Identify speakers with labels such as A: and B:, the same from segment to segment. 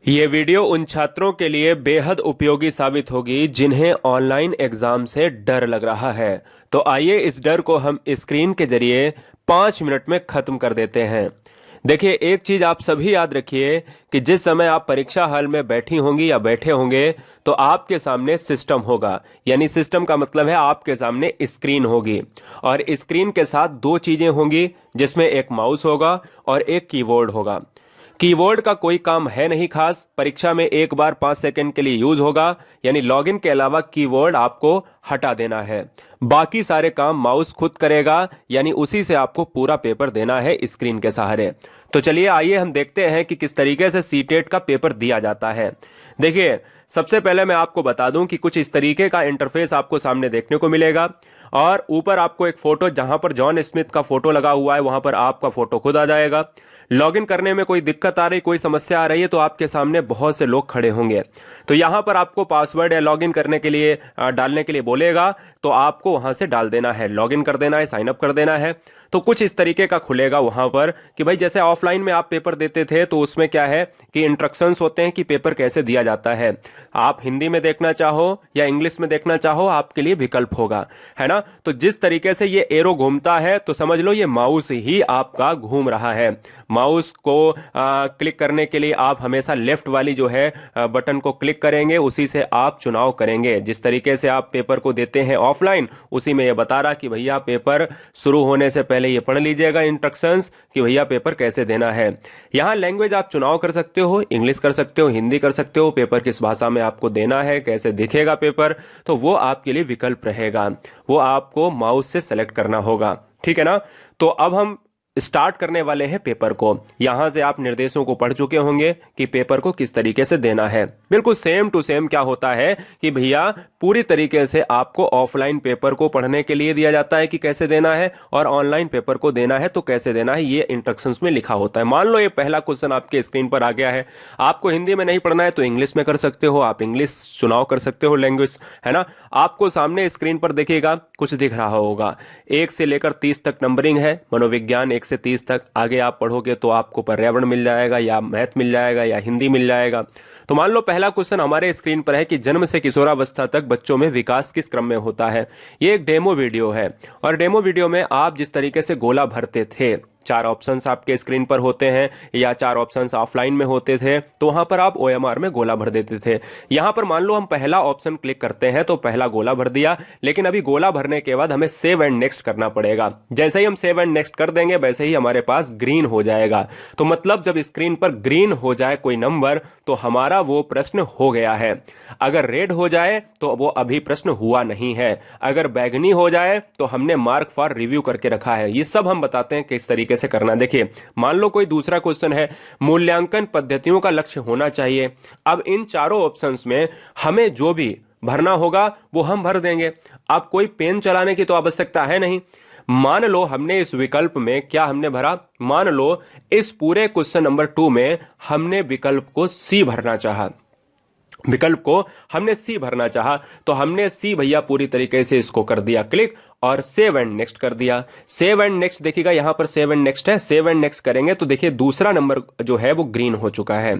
A: ये वीडियो उन छात्रों के लिए बेहद उपयोगी साबित होगी जिन्हें ऑनलाइन एग्जाम से डर लग रहा है। तो आइए इस डर को हम स्क्रीन के जरिए 5 मिनट में खत्म कर देते हैं। देखिए, एक चीज आप सभी याद रखिए कि जिस समय आप परीक्षा हॉल में बैठी होंगी या बैठे होंगे तो आपके सामने सिस्टम होगा। यानी सिस्टम का मतलब है आपके सामने स्क्रीन होगी और स्क्रीन के साथ दो चीजें होंगी जिसमें एक माउस होगा और एक कीबोर्ड होगा। कीबोर्ड का कोई काम है नहीं खास, परीक्षा में एक बार 5 सेकंड के लिए यूज होगा। यानी लॉगिन के अलावा कीबोर्ड आपको हटा देना है। बाकी सारे काम माउस खुद करेगा, यानी उसी से आपको पूरा पेपर देना है स्क्रीन के सहारे। तो चलिए आइए हम देखते हैं कि किस तरीके से सीटेट का पेपर दिया जाता है। देखिए, सबसे पहले मैं आपको बता दूं कि कुछ इस तरीके का इंटरफेस आपको सामने देखने को मिलेगा और ऊपर आपको एक फोटो, जहां पर जॉन स्मिथ का फोटो लगा हुआ है वहां पर आपका फोटो खुद आ जाएगा। लॉगिन करने में कोई दिक्कत आ रही, कोई समस्या आ रही है तो आपके सामने बहुत से लोग खड़े होंगे। तो यहां पर आपको पासवर्ड या लॉगिन करने के लिए डालने के लिए बोलेगा, तो आपको वहां से डाल देना है, लॉगिन कर देना है, साइन अप कर देना है। तो कुछ इस तरीके का खुलेगा वहां पर कि भाई जैसे ऑफलाइन में आप पेपर देते थे तो उसमें क्या है कि इंस्ट्रक्शंस होते हैं कि पेपर कैसे दिया जाता है। आप हिंदी में देखना चाहो या इंग्लिश में देखना चाहो, आपके लिए विकल्प होगा, है ना। तो जिस तरीके से ये एरो घूमता है तो समझ लो ये माउस ही आपका घूम रहा है। माउस को क्लिक करने के लिए आप हमेशा लेफ्ट वाली जो है बटन को क्लिक करेंगे, उसी से आप चुनाव करेंगे। जिस तरीके से आप पेपर को देते हैं ऑफलाइन, उसी में ये बता रहा कि भैया पेपर शुरू होने से पहले ये पढ़ लीजिएगा इंस्ट्रक्शंस कि भैया पेपर कैसे देना है। यहां लैंग्वेज आप चुनाव कर सकते हो, इंग्लिश कर सकते हो, हिंदी कर सकते हो, पेपर किस भाषा में आपको देना है, कैसे दिखेगा पेपर, तो वो आपके लिए विकल्प रहेगा। वो आपको माउस से सेलेक्ट करना होगा, ठीक है ना। तो अब हम स्टार्ट करने वाले हैं पेपर को। यहां से आप निर्देशों को पढ़ चुके होंगे कि पेपर को किस तरीके से देना है। बिल्कुल सेम टू सेम क्या होता है कि भैया पूरी तरीके से आपको ऑफलाइन पेपर को पढ़ने के लिए दिया जाता है कि कैसे देना है, और ऑनलाइन पेपर को देना है तो कैसे देना है, ये इंस्ट्रक्शंस में लिखा होता है। मान लो ये पहला क्वेश्चन आपके स्क्रीन पर आ गया है, आपको हिंदी में नहीं पढ़ना है तो इंग्लिश में कर सकते हो, आप इंग्लिश चुनाव कर सकते हो, लैंग्वेज, है ना। आपको सामने स्क्रीन पर देखिएगा कुछ दिख रहा होगा, 1 से लेकर 30 तक नंबरिंग है, मनोविज्ञान 1 से 30 तक। आगे आप पढ़ोगे तो आपको पर्यावरण मिल जाएगा या मैथ मिल जाएगा या हिंदी मिल जाएगा। तो मान लो पहला क्वेश्चन हमारे स्क्रीन पर है कि जन्म से किशोरावस्था तक बच्चों में विकास किस क्रम में होता है। ये एक डेमो वीडियो है और डेमो वीडियो में आप जिस तरीके से गोला भरते थे, 4 ऑप्शंस आपके स्क्रीन पर होते हैं या 4 ऑप्शंस ऑफलाइन में होते थे, तो वहां पर आप ओएमआर में गोला भर देते थे। यहां पर मान लो हम पहला ऑप्शन क्लिक करते हैं तो पहला गोला भर दिया, लेकिन अभी गोला भरने के बाद हमें सेव एंड नेक्स्ट करना पड़ेगा। जैसे ही हम सेव एंड नेक्स्ट कर देंगे वैसे ही हमारे पास ग्रीन हो जाएगा। तो मतलब जब स्क्रीन पर ग्रीन हो जाए कोई नंबर तो हमारा वो प्रश्न हो गया है। अगर रेड हो जाए तो वो अभी प्रश्न हुआ नहीं है। अगर बैगनी हो जाए तो हमने मार्क फॉर रिव्यू करके रखा है। ये सब हम बताते हैं किस तरीके से करना। देखिए, मान लो कोई दूसरा क्वेश्चन है, मूल्यांकन पद्धतियों का लक्ष्य होना चाहिए। अब इन चारों ऑप्शंस में हमें जो भी भरना होगा वो हम भर देंगे। अब कोई पेन चलाने की तो आवश्यकता है नहीं। मान लो हमने इस विकल्प में क्या हमने भरा, मान लो इस पूरे क्वेश्चन नंबर 2 में हमने विकल्प को सी भरना चाहा, विकल्प को हमने सी भरना चाहा, तो हमने सी भैया पूरी तरीके से इसको कर दिया क्लिक और सेव एंड नेक्स्ट कर दिया। सेव एंड नेक्स्ट देखिएगा, यहां पर सेव एंड नेक्स्ट है, सेव एंड नेक्स्ट करेंगे तो देखिए दूसरा नंबर जो है वो ग्रीन हो चुका है।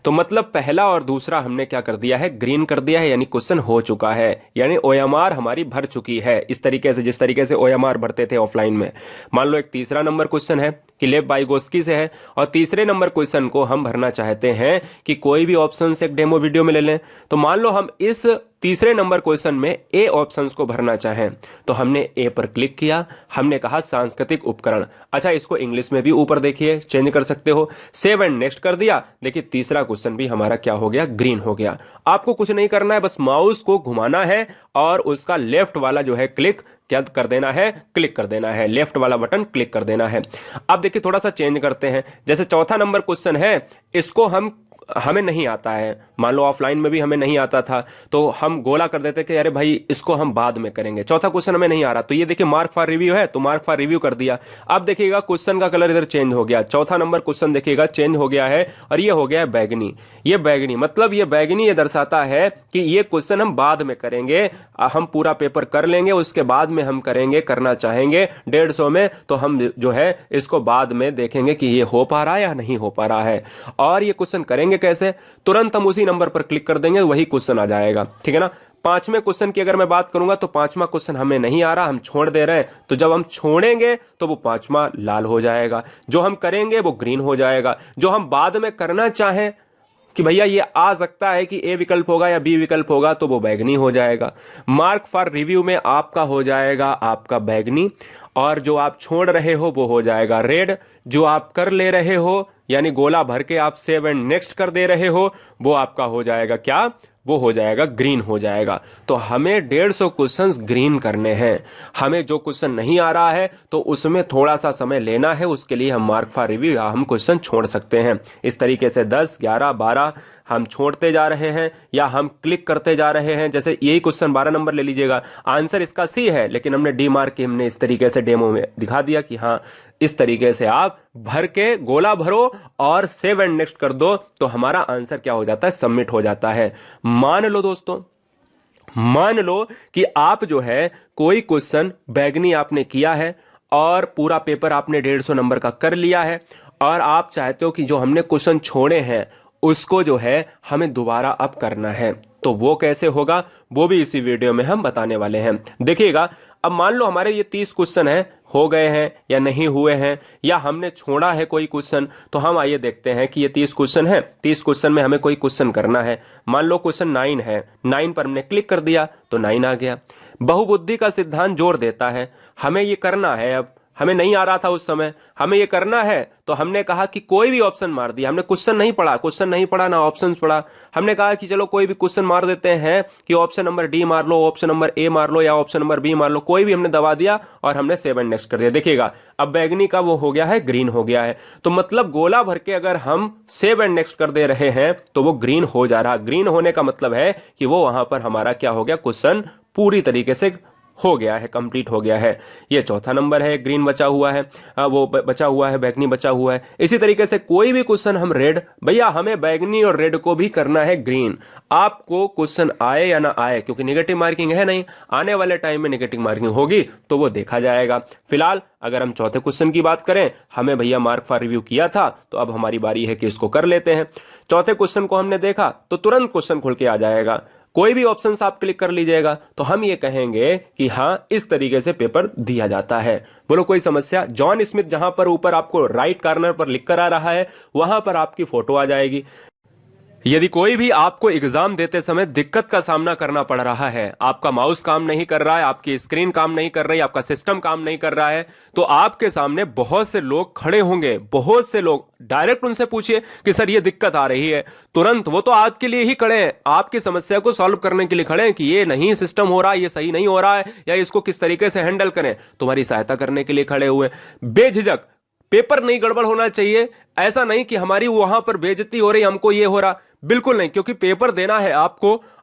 A: तो मतलब पहला और दूसरा हमने क्या कर दिया है, ग्रीन कर दिया है, यानी क्वेश्चन हो चुका है, यानी ओएमआर हमारी भर चुकी है। इस तरीके से जिस तरीके से ओएमआर भरते थे ऑफलाइन में। मान लो एक तीसरा नंबर क्वेश्चन है कि लेव बाइगोस्की से है, और तीसरे नंबर क्वेश्चन को हम भरना चाहते हैं कि कोई भी ऑप्शन से एक डेमो वीडियो में ले लें। तो मान लो हम इस तीसरे नंबर क्वेश्चन में ए ऑप्शंस को भरना चाहें तो हमने ए पर क्लिक किया, हमने कहा सांस्कृतिक उपकरण। अच्छा, इसको इंग्लिश में भी ऊपर देखिए चेंज कर सकते हो, सेव एंड नेक्स्ट कर दिया। देखिए तीसरा क्वेश्चन भी हमारा क्या हो गया, ग्रीन हो गया। आपको कुछ नहीं करना है, बस माउस को घुमाना है और उसका लेफ्ट वाला जो है क्लिक क्या कर देना है, क्लिक कर देना है, लेफ्ट वाला बटन क्लिक कर देना है। अब देखिए थोड़ा सा चेंज करते हैं। जैसे चौथा नंबर क्वेश्चन है, इसको हमें नहीं आता है, मान लो ऑफलाइन में भी हमें नहीं आता था तो हम गोला कर देते कि अरे भाई इसको हम बाद में करेंगे, चौथा क्वेश्चन हमें नहीं आ रहा। तो ये देखिए मार्क फॉर रिव्यू है तो मार्क फॉर रिव्यू कर दिया। अब देखिएगा क्वेश्चन का कलर इधर चेंज हो गया, चौथा नंबर क्वेश्चन देखिएगा चेंज हो गया है और ये हो गया है बैगनी। ये बैगनी मतलब ये बैगनी ये दर्शाता है कि ये क्वेश्चन हम बाद में करेंगे, हम पूरा पेपर कर लेंगे उसके बाद में हम करेंगे, करना चाहेंगे 150 में, तो हम जो है इसको बाद में देखेंगे कि ये हो पा रहा है या नहीं हो पा रहा है। और ये क्वेश्चन करेंगे देखेंगे कैसे, तुरंत हम उसी नंबर पर क्लिक कर देंगे, वही क्वेश्चन आ जाएगा, ठीक है ना। पांचवें क्वेश्चन की अगर मैं बात करूंगा तो पांचवा क्वेश्चन हमें नहीं आ रहा, हम छोड़ दे रहे हैं, तो जब हम छोड़ेंगे तो वो पांचवा लाल हो जाएगा, जो हम करेंगे वो ग्रीन हो जाएगा, जो हम बाद में करना चाहें कि भैया ये आ सकता है कि ए विकल्प होगा या बी विकल्प होगा, तो वो बैगनी हो जाएगा। मार्क फॉर रिव्यू में आपका हो जाएगा आपका बैगनी, और जो आप छोड़ रहे हो वो हो जाएगा रेड, जो आप कर ले रहे हो यानी गोला भर के आप सेव एंड नेक्स्ट कर दे रहे हो वो आपका हो जाएगा क्या, वो हो जाएगा ग्रीन हो जाएगा। तो हमें 150 क्वेश्चंस ग्रीन करने हैं। हमें जो क्वेश्चन नहीं आ रहा है तो उसमें थोड़ा सा समय लेना है, उसके लिए हम मार्क फॉर रिव्यू या हम क्वेश्चन छोड़ सकते हैं। इस तरीके से 10, 11, 12 हम छोड़ते जा रहे हैं या हम क्लिक करते जा रहे हैं। जैसे यही क्वेश्चन 12 नंबर ले लीजिएगा, आंसर इसका सी है, लेकिन हमने डी मार्क के हमने इस तरीके से डेमो में दिखा दिया कि हाँ इस तरीके से आप भर के गोला भरो और सेव एंड नेक्स्ट कर दो, तो हमारा आंसर क्या हो जाता है, सबमिट हो जाता है। मान लो दोस्तों, मान लो कि आप जो है कोई क्वेश्चन बैगनी आपने किया है और पूरा पेपर आपने 150 नंबर का कर लिया है, और आप चाहते हो कि जो हमने क्वेश्चन छोड़े हैं उसको जो है हमें दोबारा अब करना है, तो वो कैसे होगा वो भी इसी वीडियो में हम बताने वाले हैं। देखिएगा, अब मान लो हमारे ये 30 क्वेश्चन है, हो गए हैं या नहीं हुए हैं, या हमने छोड़ा है कोई क्वेश्चन, तो हम आइए देखते हैं कि ये 30 क्वेश्चन है, 30 क्वेश्चन में हमें कोई क्वेश्चन करना है। मान लो क्वेश्चन 9 है, 9 पर हमने क्लिक कर दिया तो 9 आ गया। बहुबुद्धि का सिद्धांत जोर देता है, हमें ये करना है, अब हमें नहीं आ रहा था उस समय, हमें ये करना है, तो हमने कहा कि कोई भी ऑप्शन मार दिया, हमने क्वेश्चन नहीं पढ़ा, क्वेश्चन नहीं पढ़ा ना ऑप्शंस पढ़ा, हमने कहा कि चलो कोई भी क्वेश्चन मार देते हैं कि ऑप्शन नंबर डी मार लो, ऑप्शन नंबर ए मार लो या ऑप्शन नंबर बी मार लो, कोई भी हमने दबा दिया और हमने सेव एंड नेक्स्ट कर दिया। देखिएगा अब बैगनी का वो हो गया है ग्रीन हो गया है, तो मतलब गोला भर के अगर हम सेव एंड नेक्स्ट कर दे रहे हैं तो वो ग्रीन हो जा रहा। ग्रीन होने का मतलब है कि वो वहां पर हमारा क्या हो गया, क्वेश्चन पूरी तरीके से हो गया है, कंप्लीट हो गया है। ये चौथा नंबर है, ग्रीन बचा हुआ है, वो बचा हुआ है, बैगनी बचा हुआ है। इसी तरीके से कोई भी क्वेश्चन हम रेड, भैया हमें बैगनी और रेड को भी करना है ग्रीन। आपको क्वेश्चन आए या ना आए, क्योंकि नेगेटिव मार्किंग है नहीं, आने वाले टाइम में नेगेटिव मार्किंग होगी तो वो देखा जाएगा। फिलहाल अगर हम चौथे क्वेश्चन की बात करें, हमें भैया मार्क फॉर रिव्यू किया था, तो अब हमारी बारी है कि इसको कर लेते हैं। चौथे क्वेश्चन को हमने देखा तो तुरंत क्वेश्चन खुल के आ जाएगा, कोई भी ऑप्शन आप क्लिक कर लीजिएगा तो हम ये कहेंगे कि हाँ इस तरीके से पेपर दिया जाता है। बोलो कोई समस्या? जॉन स्मिथ जहां पर ऊपर आपको राइट कॉर्नर पर लिख कर आ रहा है वहां पर आपकी फोटो आ जाएगी। यदि कोई भी आपको एग्जाम देते समय दिक्कत का सामना करना पड़ रहा है, आपका माउस काम नहीं कर रहा है, आपकी स्क्रीन काम नहीं कर रही, आपका सिस्टम काम नहीं कर रहा है, तो आपके सामने बहुत से लोग खड़े होंगे, बहुत से लोग, डायरेक्ट उनसे पूछिए कि सर ये दिक्कत आ रही है, तुरंत वो तो आपके लिए ही खड़े हैं, आपकी समस्या को सॉल्व करने के लिए खड़े हैं कि ये नहीं सिस्टम हो रहा है, ये सही नहीं हो रहा है, या इसको किस तरीके से हैंडल करें, तुम्हारी सहायता करने के लिए खड़े हुए। बेझिझक, पेपर नहीं गड़बड़ होना चाहिए, ऐसा नहीं कि हमारी वहां पर बेइज्जती हो रही, हमको ये हो रहा, बिल्कुल नहीं, क्योंकि पेपर देना है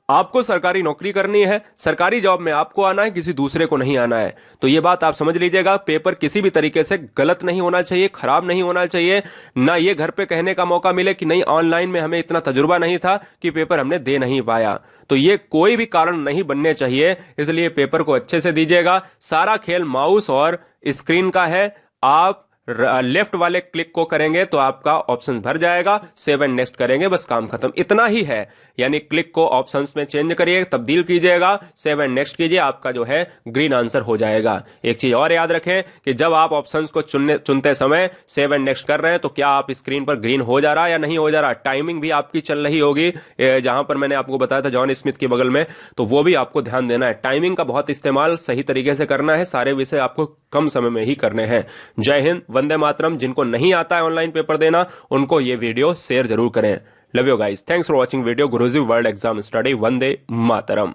A: आपको सरकारी नौकरी करनी है, सरकारी जॉब में आपको आना है, किसी दूसरे को नहीं आना है। तो ये बात आप समझ लीजिएगा, पेपर किसी भी तरीके से गलत नहीं होना चाहिए, खराब नहीं होना चाहिए, ना ये घर पे कहने का मौका मिले कि नहीं ऑनलाइन में हमें इतना तजुर्बा नहीं था कि पेपर हमने दे नहीं पाया, तो ये कोई भी कारण नहीं बनने चाहिए। इसलिए पेपर को अच्छे से दीजिएगा। सारा खेल माउस और स्क्रीन का है, आप लेफ्ट वाले क्लिक को करेंगे तो आपका ऑप्शन भर जाएगा, सेव एंड नेक्स्ट करेंगे, बस काम खत्म, इतना ही है। यानी क्लिक को ऑप्शंस में चेंज करिए, तब्दील कीजिएगा, सेव एंड नेक्स्ट कीजिए, आपका जो है ग्रीन आंसर हो जाएगा। एक चीज और याद रखें कि जब आप ऑप्शंस को चुनते समय सेव एंड नेक्स्ट कर रहे हैं तो क्या आप स्क्रीन पर ग्रीन हो जा रहा है या नहीं हो जा रहा, टाइमिंग भी आपकी चल रही होगी, जहां पर मैंने आपको बताया था जॉन स्मिथ के बगल में, तो वो भी आपको ध्यान देना है। टाइमिंग का बहुत इस्तेमाल सही तरीके से करना है, सारे विषय आपको कम समय में ही करने हैं। जय हिंद, वंदे मातरम। जिनको नहीं आता है ऑनलाइन पेपर देना उनको ये वीडियो शेयर जरूर करें। Love you guys, thanks for watching video Guruji world exam study. Vande Mataram.